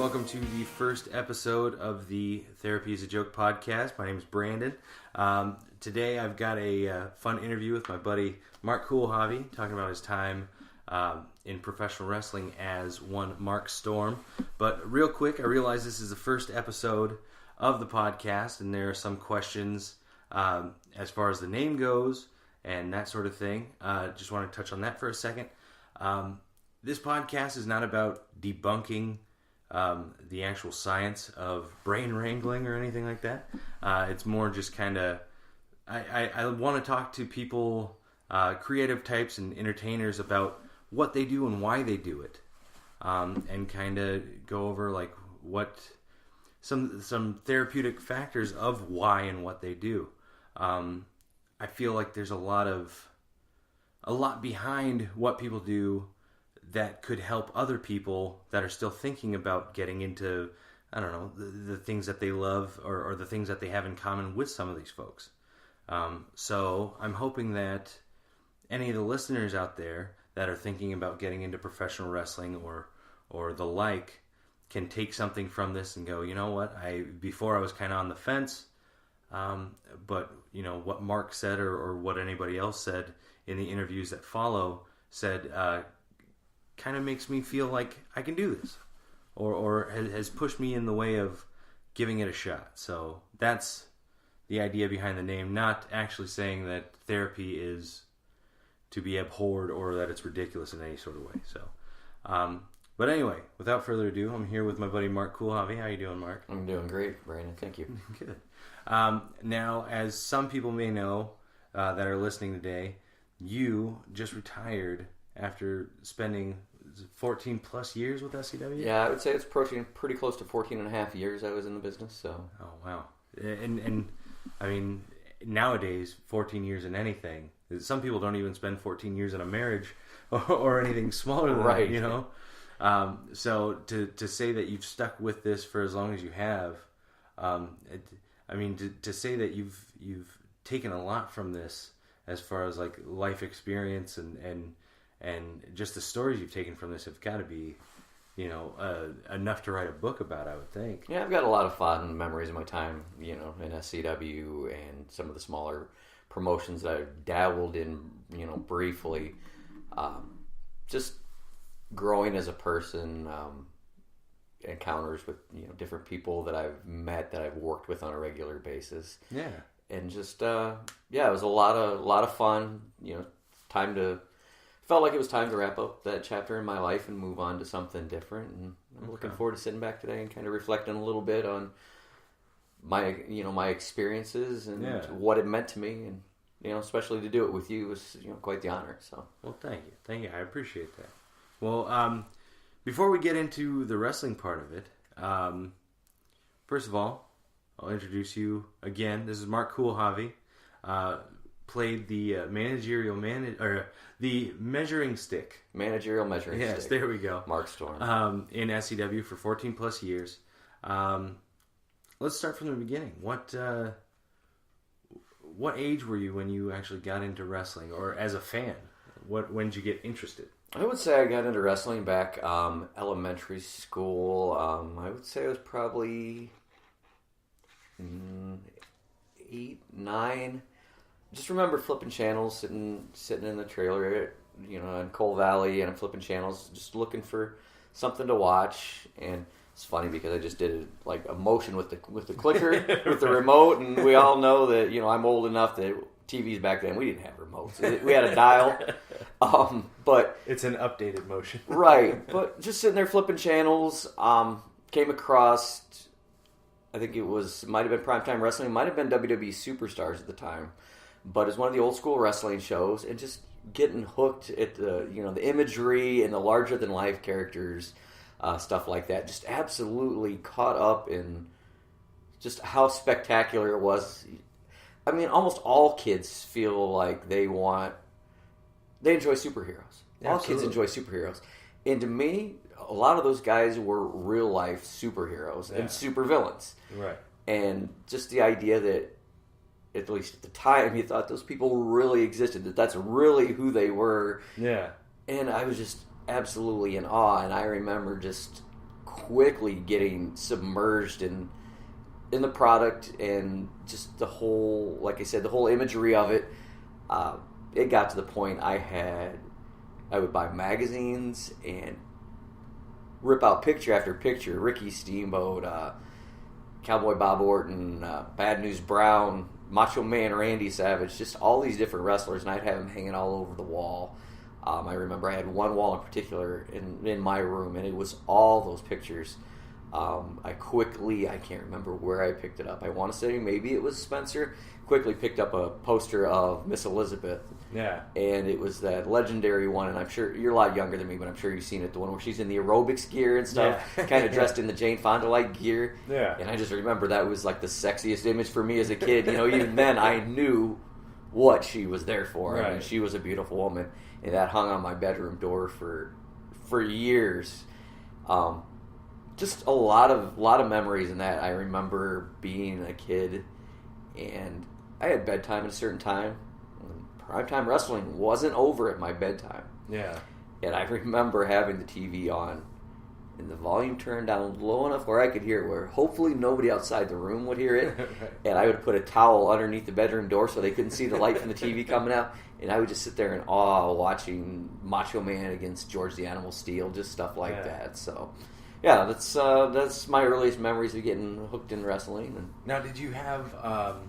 welcome to the first episode of the Therapy is a Joke podcast. My name is Brandon. Today I've got a fun interview with my buddy Mark Kulhavy, talking about his time in professional wrestling as one Mark Storm. But real quick, I realize this is the first episode of the podcast, and there are some questions as far as the name goes and that sort of thing. Just want to touch on that for a second. This podcast is not about debunking the actual science of brain wrangling or anything like that. It's more just kind of, I want to talk to people, creative types and entertainers about what they do and why they do it. And kind of go over like what some therapeutic factors of why and what they do. I feel like there's a lot behind what people do that could help other people that are still thinking about getting into, I don't know, the things that they love or the things that they have in common with some of these folks. So I'm hoping that any of the listeners out there that are thinking about getting into professional wrestling or the like can take something from this and go, you know what, before I was kind of on the fence, but you know what Mark said or what anybody else said in the interviews that follow said, kind of makes me feel like I can do this, or has pushed me in the way of giving it a shot. So that's the idea behind the name, not actually saying that therapy is to be abhorred or that it's ridiculous in any sort of way. So, but anyway, without further ado, I'm here with my buddy Mark Kulhavy. How you doing, Mark? I'm doing great, Brandon. Thank you. Good. Now, as some people may know that are listening today, you just retired after spending 14 plus years with SCW? Yeah, I would say it's pretty close to 14 and a half years I was in the business. So. Oh, wow. And I mean, nowadays, 14 years in anything, some people don't even spend 14 years in a marriage or anything smaller than that, you know? So to say that you've stuck with this for as long as you have, to say that you've taken a lot from this as far as like life experience and just the stories you've taken from this have got to be, you know, enough to write a book about, I would think. Yeah, I've got a lot of fond memories of my time, you know, in SCW and some of the smaller promotions that I've dabbled in, you know, briefly. Just growing as a person, encounters with, you know, different people that I've met, that I've worked with on a regular basis. Yeah. And just, it was a lot of fun, you know, felt like it was time to wrap up that chapter in my life and move on to something different. And I'm looking forward to sitting back today and kind of reflecting a little bit on my experiences and what it meant to me. And, you know, especially to do it with you was, you know, quite the honor. So, well, thank you. I appreciate that. Well, before we get into the wrestling part of it, first of all, I'll introduce you again. This is Mark Kulhavy. Played the the measuring stick. Managerial measuring stick. Yes, there we go. Mark Storm. In SCW for 14 plus years. Let's start from the beginning. What age were you when you actually got into wrestling, or as a fan? When did you get interested? I would say I got into wrestling back elementary school. I would say I was probably 8, 9. Just remember flipping channels, sitting in the trailer, you know, in Coal Valley, and I'm flipping channels, just looking for something to watch. And it's funny because I just did like a motion with the clicker with the remote, and we all know that, you know, I'm old enough that TVs back then we didn't have remotes. We had a dial, but it's an updated motion, right? But just sitting there flipping channels, came across, I think might have been Primetime Wrestling, might have been WWE Superstars at the time. But it's one of the old school wrestling shows, and just getting hooked at the imagery and the larger than life characters, stuff like that. Just absolutely caught up in just how spectacular it was. I mean, almost all kids feel like they enjoy superheroes. Absolutely. All kids enjoy superheroes, and to me, a lot of those guys were real life superheroes and supervillains. Right. And just the idea that, at least at the time, you thought those people really existed, that's really who they were. Yeah. And I was just absolutely in awe, and I remember just quickly getting submerged in the product and just the whole, like I said, the whole imagery of it. It got to the point I would buy magazines and rip out picture after picture. Ricky Steamboat, Cowboy Bob Orton, Bad News Brown, Macho Man Randy Savage, just all these different wrestlers, and I'd have them hanging all over the wall. I remember I had one wall in particular in my room, and it was all those pictures. I can't remember where I picked it up. I want to say maybe it was Spencer. Quickly picked up a poster of Miss Elizabeth. Yeah. And it was that legendary one, and I'm sure you're a lot younger than me, but I'm sure you've seen it, the one where she's in the aerobics gear and stuff, kind of dressed in the Jane Fonda-like gear. Yeah. And I just remember that was like the sexiest image for me as a kid. Even then I knew what she was there for. Right. I mean, she was a beautiful woman, and that hung on my bedroom door for years. Just a lot of memories in that. I remember being a kid, and I had bedtime at a certain time. Primetime wrestling wasn't over at my bedtime. Yeah. And I remember having the TV on and the volume turned down low enough where I could hear it, where hopefully nobody outside the room would hear it. Right. And I would put a towel underneath the bedroom door so they couldn't see the light from the TV coming out. And I would just sit there in awe watching Macho Man against George the Animal Steele, just stuff like that. So, yeah, that's my earliest memories of getting hooked in wrestling. And now, did you have a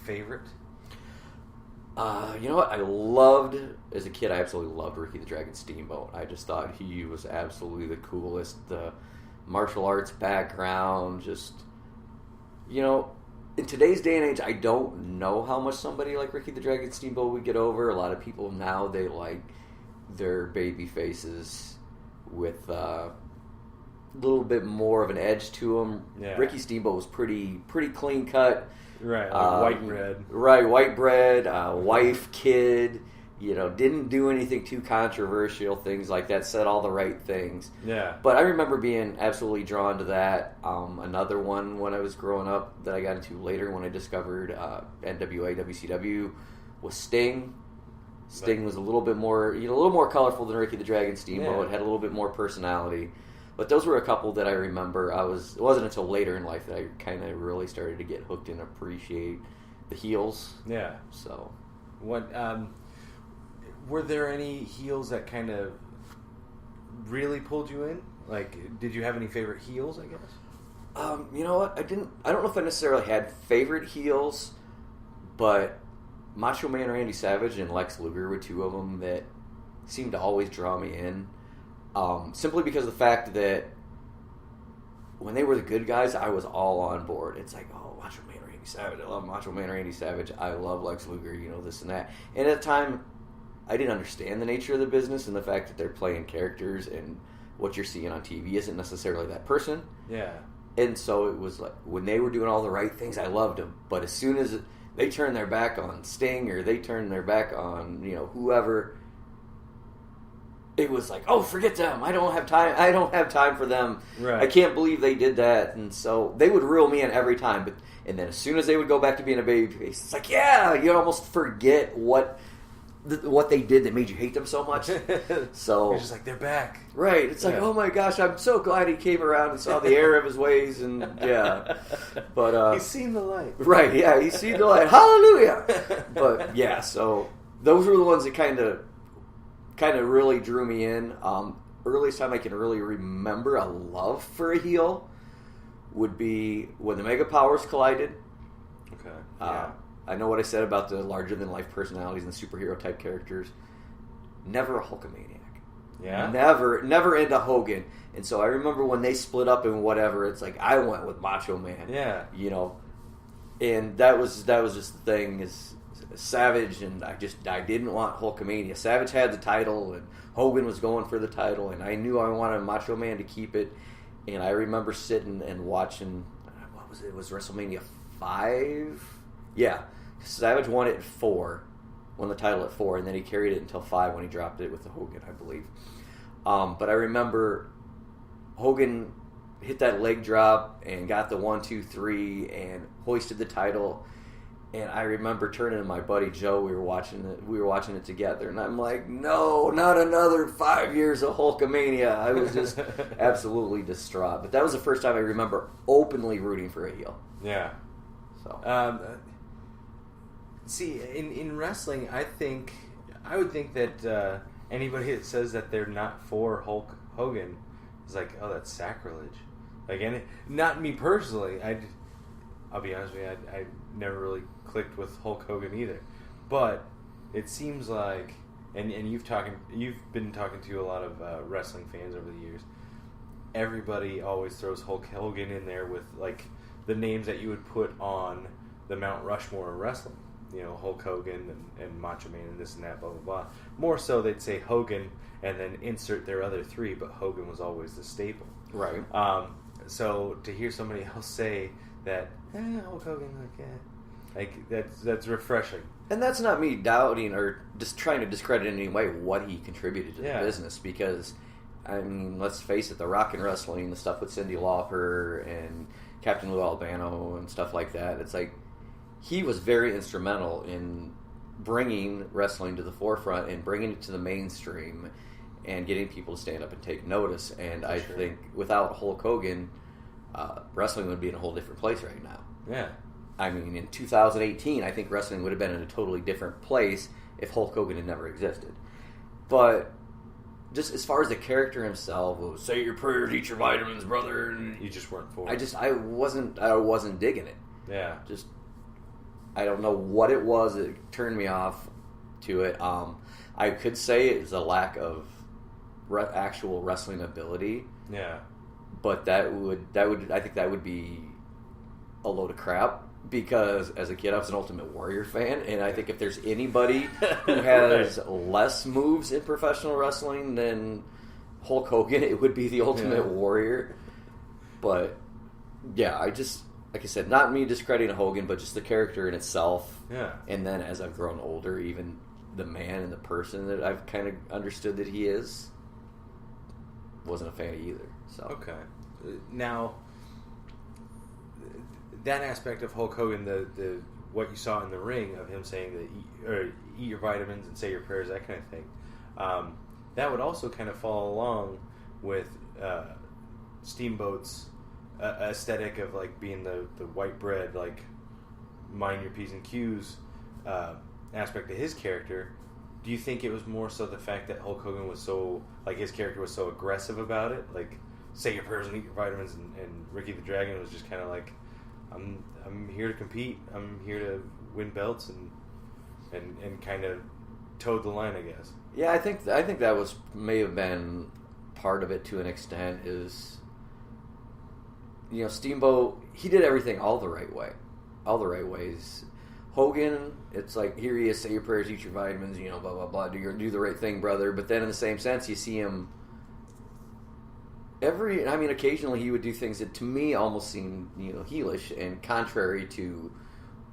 favorite? You know what? As a kid, I absolutely loved Ricky the Dragon Steamboat. I just thought he was absolutely the coolest. The martial arts background, just, in today's day and age, I don't know how much somebody like Ricky the Dragon Steamboat would get over. A lot of people now, they like their baby faces with a little bit more of an edge to them. Yeah. Ricky Steamboat was pretty clean cut. Right, like white bread. Right, white bread, wife, kid, didn't do anything too controversial, things like that, said all the right things. Yeah. But I remember being absolutely drawn to that. Another one when I was growing up that I got into later when I discovered NWA, WCW was Sting. Sting was a little bit more colorful than Ricky the Dragon Steamboat. It had a little bit more personality. But those were a couple that I remember. It wasn't until later in life that I kind of really started to get hooked and appreciate the heels. Yeah. So, what were there any heels that kind of really pulled you in? Like, did you have any favorite heels? I guess. You know what? I don't know if I necessarily had favorite heels, but Macho Man Randy Savage and Lex Luger were two of them that seemed to always draw me in. Simply because of the fact that when they were the good guys, I was all on board. It's like, oh, Macho Man Randy Savage. I love Macho Man Randy Savage. I love Lex Luger, this and that. And at the time, I didn't understand the nature of the business and the fact that they're playing characters and what you're seeing on TV isn't necessarily that person. Yeah. And so it was like, when they were doing all the right things, I loved them. But as soon as they turned their back on Sting or they turned their back on, whoever, it was like, oh, forget them. I don't have time for them. Right. I can't believe they did that. And so they would reel me in every time. And then as soon as they would go back to being a babyface, it's like, yeah, you almost forget what they did that made you hate them so much. So you're just like, they're back. Right. It's like, oh my gosh, I'm so glad he came around and saw the error of his ways. And yeah. But he's seen the light. Right. Yeah. He's seen the light. Hallelujah. But yeah, so those were the ones that kind of really drew me in. Earliest time I can really remember a love for a heel would be when the Mega Powers collided. Okay. Yeah. I know what I said about the larger-than-life personalities and superhero-type characters. Never a Hulkamaniac. Yeah? Never into Hogan. And so I remember when they split up and whatever, it's like I went with Macho Man. Yeah. And that was just the thing is Savage, and I didn't want Hulkamania. Savage had the title, and Hogan was going for the title, and I knew I wanted Macho Man to keep it. And I remember sitting and watching, what was it? It was WrestleMania 5? Yeah. Savage won it at 4, won the title at 4, and then he carried it until 5 when he dropped it with the Hogan, I believe. But I remember Hogan hit that leg drop and got the 1, 2, 3 and hoisted the title. And I remember turning to my buddy Joe. We were watching it together, and I'm like, "No, not another 5 years of Hulkamania." I was just absolutely distraught. But that was the first time I remember openly rooting for a heel. Yeah. So, see, in wrestling, I would think that anybody that says that they're not for Hulk Hogan is like, oh, that's sacrilege. Like, and not me personally. I'll be honest with you, I never really clicked with Hulk Hogan either. But it seems like, and you've been talking to a lot of wrestling fans over the years. Everybody always throws Hulk Hogan in there with like the names that you would put on the Mount Rushmore of wrestling. You know, Hulk Hogan and Macho Man and this and that, blah, blah, blah. More so, they'd say Hogan and then insert their other three, but Hogan was always the staple. right. So to hear somebody else say that, Hulk Hogan, that's refreshing. And that's not me doubting or just trying to discredit in any way what he contributed to the business, because, I mean, let's face it, the Rock and Wrestling, the stuff with Cyndi Lauper and Captain Lou Albano and stuff like that, it's like, he was very instrumental in bringing wrestling to the forefront and bringing it to the mainstream and getting people to stand up and take notice. And I think without Hulk Hogan, wrestling would be in a whole different place right now. Yeah. I mean, in 2018, I think wrestling would have been in a totally different place if Hulk Hogan had never existed. But just as far as the character himself, was, say your prayers, eat your vitamins, brother. And you just weren't for it. I wasn't digging it. Yeah. Just, I don't know what it was that turned me off to it. I could say it was a lack of actual wrestling ability. Yeah. But I think that would be a load of crap, because as a kid I was an Ultimate Warrior fan, and I think if there's anybody who has less moves in professional wrestling than Hulk Hogan, it would be the Ultimate Warrior. But yeah, like I said, not me discrediting Hogan, but just the character in itself. Yeah. And then as I've grown older, even the man and the person that I've kind of understood that he is, wasn't a fan of either. So okay, now that aspect of Hulk Hogan, the what you saw in the ring of him saying that eat your vitamins and say your prayers, that kind of thing, that would also kind of follow along with Steamboat's aesthetic of like being the white bread, like mind your P's and Q's aspect of his character. Do you think it was more so the fact that Hulk Hogan was so, like, his character was so aggressive about it, like say your prayers and eat your vitamins, and Ricky the Dragon was just kind of like, I'm here to compete, I'm here to win belts, and kind of towed the line, I guess. Yeah, I think that may have been part of it to an extent. Is, you know, Steamboat, he did everything all the right ways. Hogan, it's like, here he is, say your prayers, eat your vitamins, you know, blah blah blah, do the right thing, brother. But then in the same sense, you see him occasionally he would do things that to me almost seemed, you know, heelish and contrary to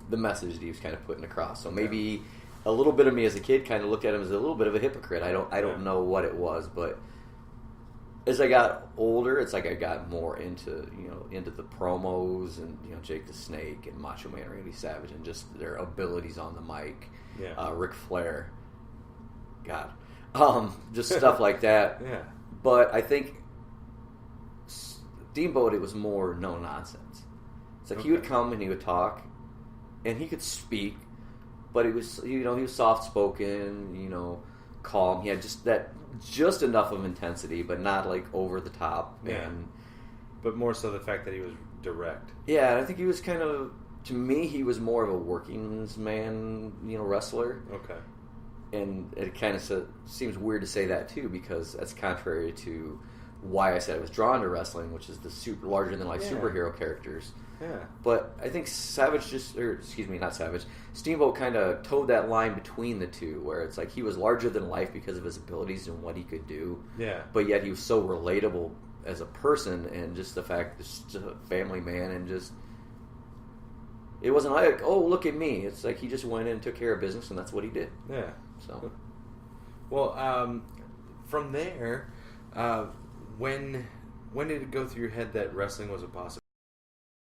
the message that he was kind of putting across. So maybe a little bit of me as a kid kind of looked at him as a little bit of a hypocrite. I don't know what it was, but as I got older, it's like I got more into the promos and, you know, Jake the Snake and Macho Man Randy Savage and just their abilities on the mic. Yeah. Ric Flair. God. Just stuff like that. Yeah. But I think Steamboat, it was more no nonsense. It's like he would come and he would talk and he could speak, but it was, you know, he was soft spoken, you know, calm. He had just enough of intensity, but not like over the top. Yeah. But more so the fact that he was direct. Yeah, and I think he was kind of, to me, he was more of a working's man, you know, wrestler. Okay. And it kind of seems weird to say that too, because that's contrary to why I said I was drawn to wrestling, which is the super larger than life superhero characters. Yeah. But I think Steamboat kind of towed that line between the two, where it's like he was larger than life because of his abilities and what he could do. Yeah. But yet he was so relatable as a person, and just the fact that he's just a family man, and just, it wasn't like, oh, look at me. It's like he just went in and took care of business, and that's what he did. Yeah. So, well, from there, when did it go through your head that wrestling was a possibility?